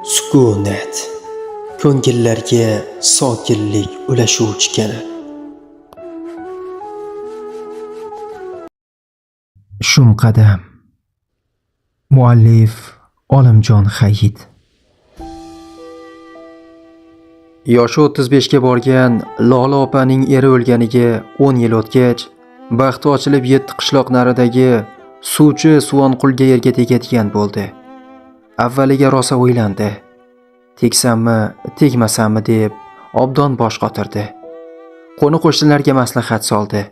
Sukunat ko'ngillarga sokinlik ulashuvchi kanal. Shum qadam. Muallif Olimjon Hayit. Yoshi 35 ga borgan Lola opaning eri o'lganiga 10 yil o'tgach, baxti ochilib 7 qishloq naridagi suvchi Suvonqulga yerga tegadigan bo'ldi. Avvaliga rosa o'ylandi. Tegsammi, tegmasammi deb obdon bosh qotirdi. Qo'ni-qo'shnilarga maslahat soldi.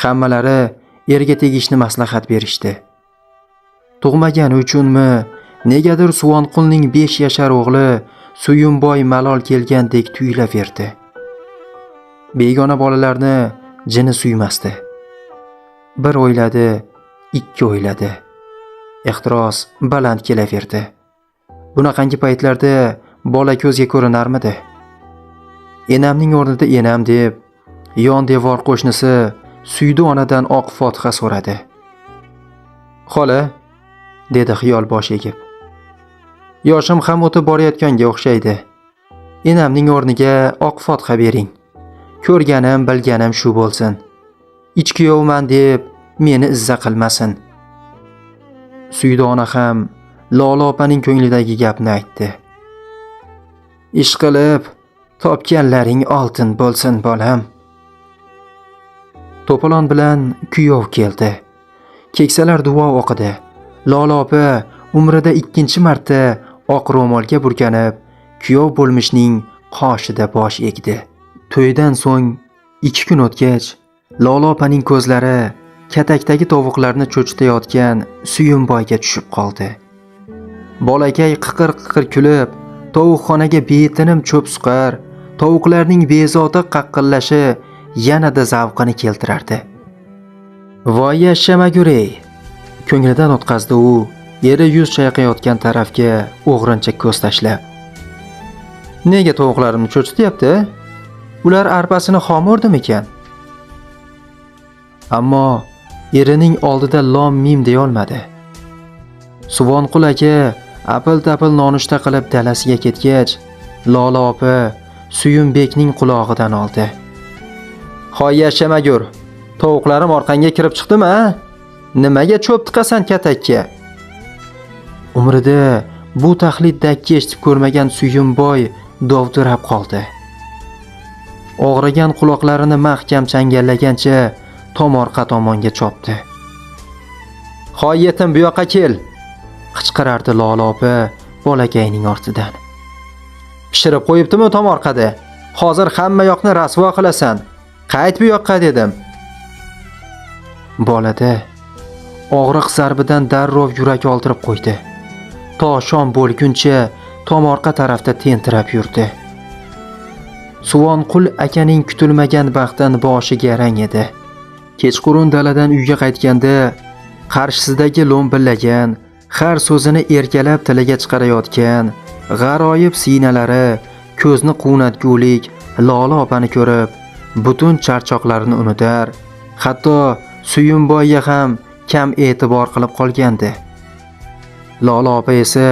Hammalari erga tegishni maslahat berishdi. Tug'magani uchunmi, negadir Suvonqulning 5 yashar o'g'li Suyunboy malol kelgandek tuyulaverdi. Begona bolalarni jini suymasdi. Bir o'yladi, ikki o'yladi. Ehtiros baland kelaverdi. Bunaqangi paytlarda bola ko'zga ko'rinarmidi? Enamning o'rnida enam deb, yon devor qo'shnisi Suydi onadan oq fotiha so'radi. "Xola", dedi xiyol bosh egib. "Yoshim ham o'tib borayotganga o'xshaydi. Enamning o'rniga oq fotiha bering. Ko'rganim, bilganim shu bo'lsin. Ichkuyovman deb meni izza qilmasin." Suydi ona ham Lola opaning ko'nglidagi gapni aytdi. "Ish qilib topganlaring oltin bo'lsin, bolam." To'polon bilan kuyov keldi. Keksalar duo o'qidi. Lola opa umrida 2-chi marta oq ro'molga burkanib, kuyov bo'lmishning qoshida bosh egdi. To'ydan so'ng 2 kun o'tgach, Lola opaning ko'zlari katakdagi tovuqlarni cho'chitayotgan Suyunboyga tushib qoldi. Bolakay qiqir-qiqir kulib, tovuqxonaga betinim cho'p suqar, tovuqlarning bezovta qaqqillashi yanada zavqini keltirardi. "Voy yashamagur-ey", ko'nglidan o'tkazdi u, eri yuz chayqayotgan tarafga o'g'rincha ko'z tashlab. "Nega tovuqlarimni cho'chityapti? Ular arpasini xom o'rdimikan?" Ammo erining oldida lom mim deya olmadi. Suvonqul aka apil-tapil nonushta qilib dalasiga ketgach, Lola opa Suyunbekning qulog'idan oldi. "Hoy yashamagur, tovuqlarim orqangga kirib chiqdimi, a? Nimaga cho'p tiqasan katakka?" Umrida bu taxlit dakki eshitib ko'rmagan Suyunboy dovdirab qoldi. Og'rigan quloqlarini mahkam changallagancha tomorqa tomonga chopdi. "Hoy yetim, bu yoqqa kel", qichqirardi Lola opa bolakayning ortidan. "Pishirib qo'yibdimi tomorqada? Hozir hamma yoqni rasvo qilasan. Qayt bu yoqqa", dedim. Bolada og'riq zarbidan darrov yurak oldirib qo'ydi. To shom bo'lguncha tomorqa tarafda tentirab yurdi. Suvonqul akaning kutilmagan baxtdan boshi garang edi. Kechqurun daladan uyga qaytganda qarshisidagi lo'mbillagan, har so'zini erkalab tiliga chiqarayotgan g'aroyib siynalari, ko'zni quvnatgulik Lola opani ko'rib, butun charchoqlarini unutar, hatto Suyunboyga ham kam e'tibor qilib qolgandi. Lola opa esa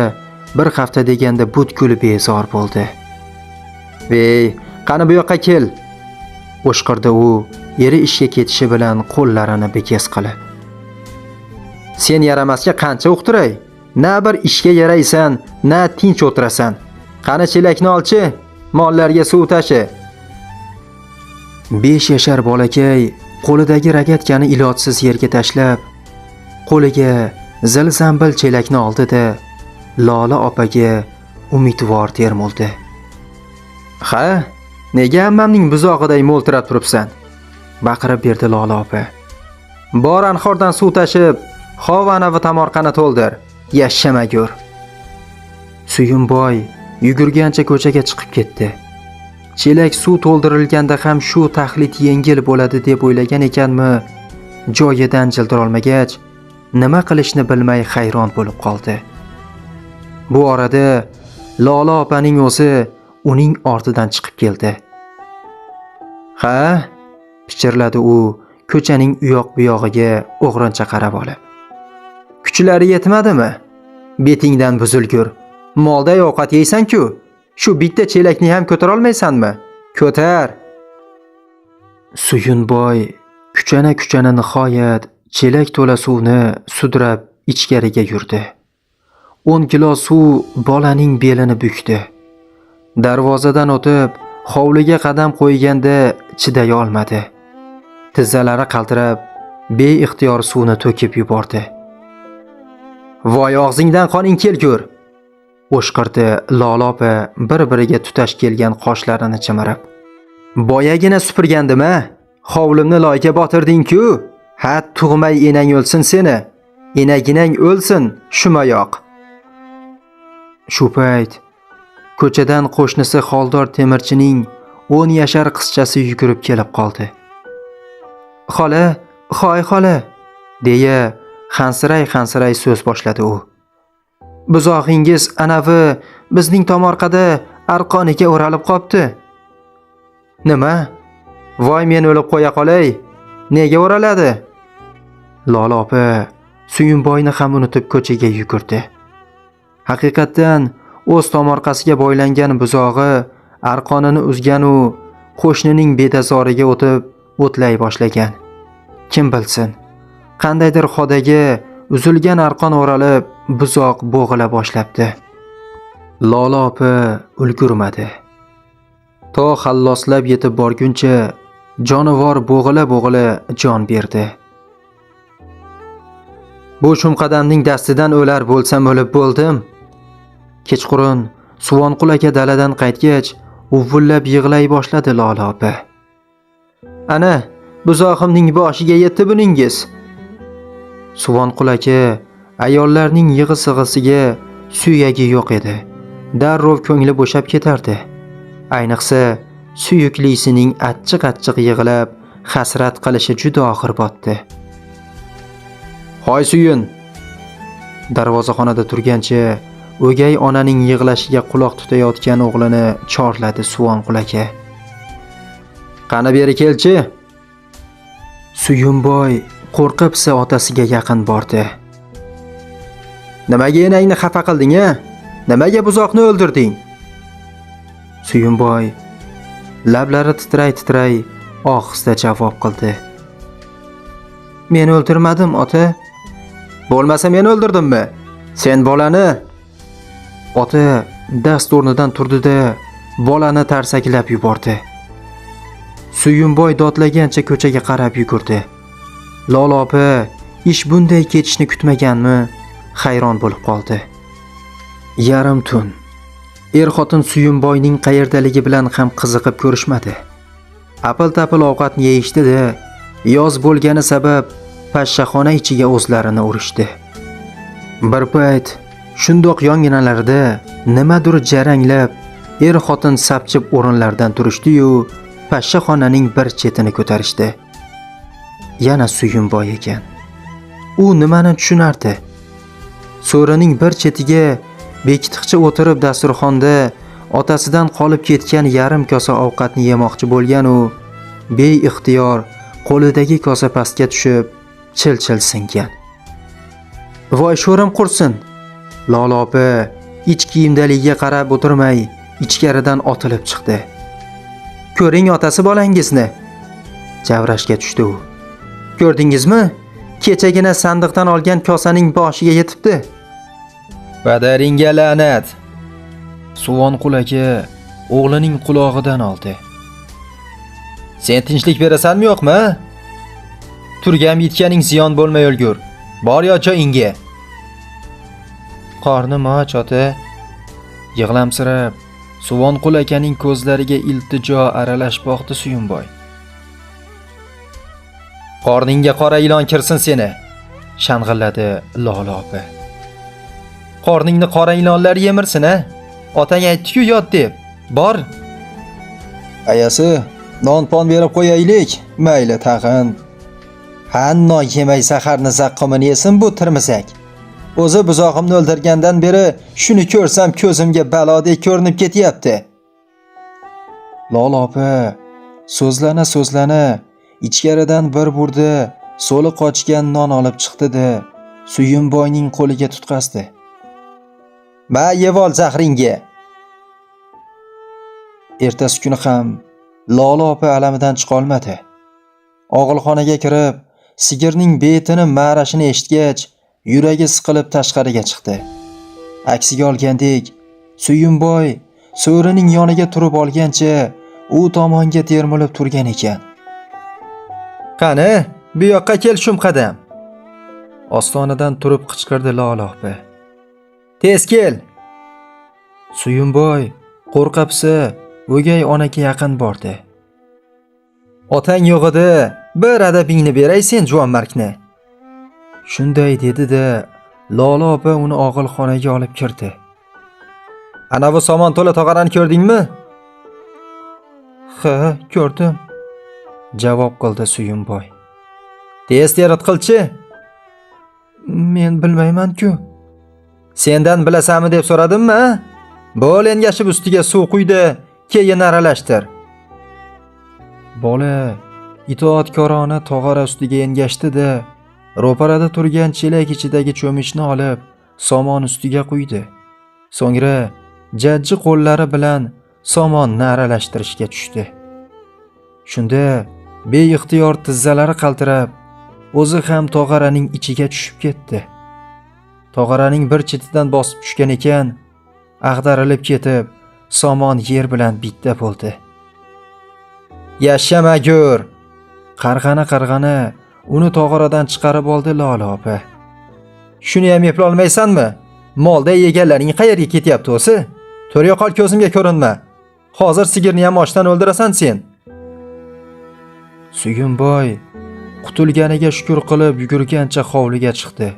bir hafta deganda butkul bezor bo'ldi. "Ey, qani bu yoqqa kel", o'shqirdi u, eri ishga ketishi bilan qo'llarini bekes qilib. "Sen yaramasga qancha uqtiray? Na bir ishga yaraysan, na tinch o'tirasan. Qani chelakni olchi, mollarga suv tashi." 5 yashar bolakay qo'lidagi ragatkani ilojsiz yerga tashlab, qo'liga zil-zambil chelakni oldi-da, Lola opaga umidvor termuldi. "Ha, nega ammamning buzog'iday mo'ltirab turibsan?" baqirib berdi Lola opa. "Bor anhordan suv tashib, hovani va tomorqani to'ldir, yashamagur." Suyunboy yugurgancha ko'chaga chiqib ketdi. Chelak suv to'ldirilganda ham shu taxlit yengil bo'ladi deb o'ylagan ekanmi, joyidan jildira olmagach, nima qilishni bilmay hayron bo'lib qoldi. Bu orada Lola opaning o'zi uning ortidan chiqib keldi. "Ha?" pichirladi u ko'chaning uyoq-buyog'iga o'g'rincha qarab olib. "Kuchlari yetmadimi? Betingdan buzilgur. Molday ovqat yeysan-ku, shu bitta chelakni ham ko'tara olmaysanmi? Ko'tar. Suyunboy kuchana nihoyat chelak to'la suvni sudrab ichkariga yurdi. 10 kilo suv bolaning belini bukdi. Darvozadan o'tib, hovliga qadam qo'yganda chiday olmadi. Tizzalari qaltirab, beixtiyor suvni to'kib yubordi. "Voy og'zingdan qoning kelgur!" o'shqirdi Lola opa bir-biriga tutash kelgan qoshlarini chimirib. "Boyagina supurgandim-a? Hovlimni loyga botirding-ku? Ha, tug'may enang o'lsin seni. Enaginang o'lsin, shumayoq." Shu payt ko'chadan qo'shnisi Xoldor temirchining 10 yashar qizchasi yugurib kelib qoldi. "Xola, hoy xola" deya xansiray so'z boshladi u. "Buzog'ingiz anavi bizning tomorqada arqoniga o'ralib qopti." "Nima? Voy, men o'lib qo'ya qolay. Nega o'raladi?" Lola opa Suyunboyni ham unutib ko'chaga yugurdi. Haqiqatdan o'z tomorqasiga boylangan buzog'i arqonini uzgan u qo'shnining bedazoriga o'tib o'tlay boshlagan. Kim bilsin, qandaydir xodaga uzilgan arqon o'ralib buzoq bo'g'ila boshlabdi. Lola opa ulgurmadi. To xalloslab yetib borguncha jonivor bo'g'ila jon berdi. "Bu shumqadamning dastidan o'lar bo'lsam o'lib bo'ldim." Kechqurun Suvonqul aka daladan qaytgach, uvullab yig'lay boshladi Lola opa. "Ana, buzog'imning boshiga yetdi buningiz." Suvonqul aka ayollarning yig'i-sig'isiga suyagi yo'q edi. Darrov ko'ngli bo'shab ketardi. Ayniqsa suyuklisining achchiq yig'lab hasrat qilishi juda og'ir botdi. "Hoy Suyun!" Darvozaxonada turgancha o'gay onaning yig'lashiga quloq tutayotgan o'g'lini chorladi Suvonqul aka. "Qani beri kelchi." Suyunboy qo'rqibsa otasiga yaqin bordi. "Nimaga enangni xafa qilding-a? Nimaga buzoqni o'ldirding?" Suyunboy lablari titray ohista javob qildi. "Men o'ldirmadim, ota." "Bo'lmasa men o'ldirdimmi? Sen bolani..." Ota dast o'rnidan turdi-da, bolani tarsaklab yubordi. Suyunboy dodlagancha ko'chaga qarab yugurdi. Lola opa ish bunday ketishni kutmaganmi? Hayron bo'lib qoldi. Yarim tun. Er-xotin Suyunboyning qayerdaligi bilan ham qiziqib ko'rishmadi. Apil-tapil ovqatni yeyishdi-da, yoz bo'lgani sabab pashshaxona ichiga o'zlarini urishdi. Bir payt shundoq yonginalarda nimadir jaranglab, er-xotin sapchib o'rinlardan turishdi-yu, pashshaxonaning bir chetini ko'tarishdi. Yana Suyunboy ekan. U nimani tushunardi? So'rining bir chetiga bekitiqcha o'tirib dasturxonda otasidan qolib ketgan yarim kosa ovqatni yemoqchi bo'lgan u beixtiyor qo'lidagi kosa pastga tushib chil-chil singan. "Voy sho'rim qursin!" Lola opa ich kiyimdaligiga qarab o'tirmay ichkaridan otilib chiqdi. "Ko'ring otasi bolangizni." Javrashga tushdi u. "Ko'rdingizmi? Kechagina sandiqdan olgan kosaning boshiga yetibdi." "Padaringga la'nat." Suvonqul aka o'g'lining qulog'idan oldi. "Sen tinchlik berasanmi yo'qmi? Turgan yitganing ziyon bo'lmay o'lgur. Bor yo joyingga." "Qornim och, ota." Yig'lamsirab Suvonqul akaning ko'zlariga iltijo aralash boqdi Suyunboy. "Qorningga qora ilon kirsin seni", shang'illadi Lola opa. "Qorningni qora ilonlar yemirsin-a? Otang aytdi-ku yot deb. Bor." "Ayasi, non-pon berib qo'yaylik, mayli tag'in." "Hanno yemay saharni zaqqomini yesin bu tirmisak. O'zi buzog'imni o'ldirgandan beri shuni ko'rsam ko'zimga balodek ko'rinib ketyapti." Lola opa so'zlana ichkaridan bir burda so'li qochgan non olib chiqdi-da, Suyunboyning qo'liga tutqazdi. "Ma, yevol zahringga." Ertasi kuni ham Lola opa alamidan chiqa olmadi. Og'ilxonaga kirib, sigirning betini ma'rashini eshitgach, yuragi siqilib tashqariga chiqdi. Aksiga olgandek, Suyunboy so'rining yoniga turib olgancha u tomonga termilib turgan ekan. "Qani, bu yoqqa kel shumqadam." Ostonadan turib qichqirdi Lola opa. "Tez kel." Suyunboy qo'rqapsa o'gay onaga yaqin bordi. "Otang yo'q edi, bir adabingni beray sen juvonmarkni." Shunday dedi-da, Lola opa uni og'ilxonaga olib kirdi. "Ana bu somon to'la tog'orani ko'rdingmi?" "Ha, ko'rdim", javob qildi Suyunboy. "Tez terit qilchi." "Men bilmayman-ku." "Sendan bilasanmi deb so'radimmi? Bo'l, engashib ustiga suv quydi, keyin aralashtir." Bola itoatkorona tog'ora ustiga engashdi-da, ro'parada turgan chelak ichidagi cho'michni olib, somon ustiga quydi. So'ngra jajji qo'llari bilan somonni aralashtirishga tushdi. Shunda beixtiyor tizzalari qaltirab, o'zi ham tog'oraning ichiga tushib ketdi. Tog'oraning bir chetidan bosib tushgan ekan, ag'darilib ketib, somon yer bilan bitta bo'ldi. "Yashamagur!" Qarg'ana uni tog'oradan chiqarib oldi Lola opa. "Shuni ham eplay olmaysanmi? Molda yeganlaring qayerga ketyapti o'zi? To'rga qol, ko'zimga ko'rinma. Hozir sigirni ham ochdan o'ldirasan sen." Suyunboy qutulganiga shukr qilib yugurgancha hovliga chiqdi.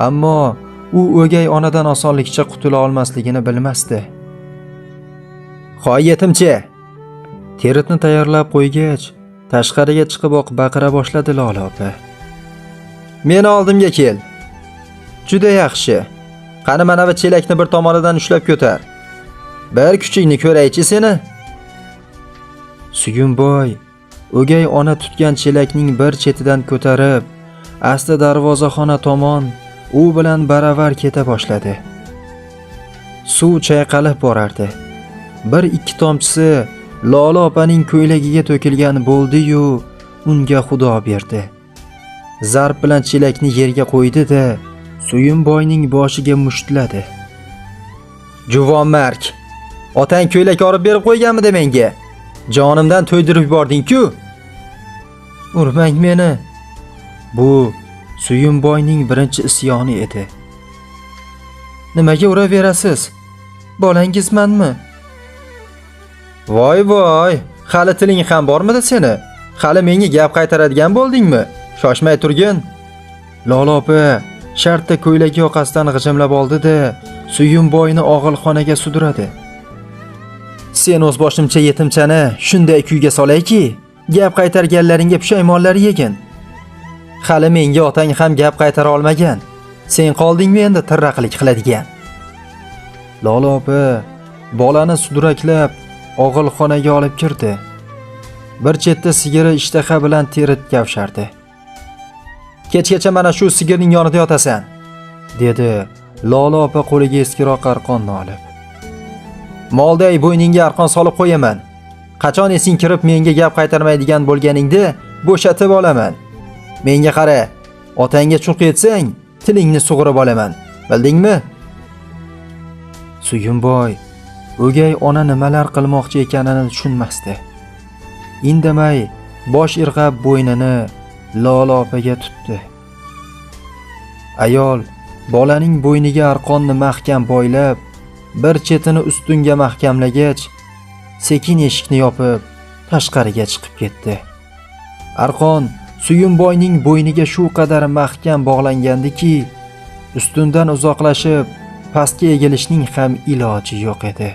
Ammo u o'gay onadan osonlikcha qutula olmasligini bilmasdi. "Hoy yetimchi!" Teritni tayyorlab qo'ygach, tashqariga chiqib baqira boshladi Lola opa. "Meni oldimga kel." "Juda yaxshi. Qani mana bu chelakni bir tomonidan ushlab ko'tar. Bir kuchingni ko'raychi seni." Suyunboy o'gay ona tutgan chelakning bir chetidan ko'tarib, asta darvozaxona tomon u bilan baravar keta boshladi. Suv chayqalib borardi. Bir ikki tomchisi Lola opaning ko'ylagiga to'kilgan bo'ldi-yu, unga Xudo berdi. Zarb bilan chelakni yerga qo'ydi-da, Suyunboyning boshiga mushtladi. "Juvonmark, otang ko'ylak olib berib qo'yganmidi menga? Jonimdan to'ydirib yubording-ku." "Urmang meni." Bu Suyunboyning birinchi isyoni edi. "Nimaga uraverasiz? Bolangizmanmi?" "Voy, hali tiling ham bormidi seni? Hali menga gap qaytaradigan bo'ldingmi? Shoshmay turgin." Lola opa shartta ko'ylak yoqasidan g'ijimlab oldi-da, Suyunboyni og'ilxonaga sudradi. "Sen o'z boshimcha yetimchani shunday kuyga solayki, gap qaytarganlaringga pushaymonlar yegin. Hali menga otang ham gap qaytara olmagan. Sen qoldingmi endi tirraqlik qiladigan?" Lola opa bolani sudraklab og'ilxonaga olib kirdi. Bir chetda sigiri ishtaha bilan terit kavshardi. "Kechgacha mana shu sigirning yonida yotasan", dedi Lola opa qo'liga eskiroq arqonni olib. "Molday bo'yningga arqon solib qo'yaman. Qachon esing kirib menga gap qaytarmaydigan bo'lganingda bo'shatib olaman. Menga qara, otangga chuq etsang, tilingni sug'urib olaman. Bildingmi?" Suyunboy o'gay ona nimalar qilmoqchi ekanini tushunmasdi. Indamay bosh irg'ab bo'ynini Lola opaga tutdi. Ayol bolaning bo'yniga arqonni mahkam boylab, bir chetini ustunga mahkamlagach, sekin eshikni yopib, tashqariga chiqib ketdi. Arqon Suyunboyning bo'yniga shu qadar mahkam bog'langandiki, ustundan uzoqlashib, pastga egilishning ham iloji yo'q edi.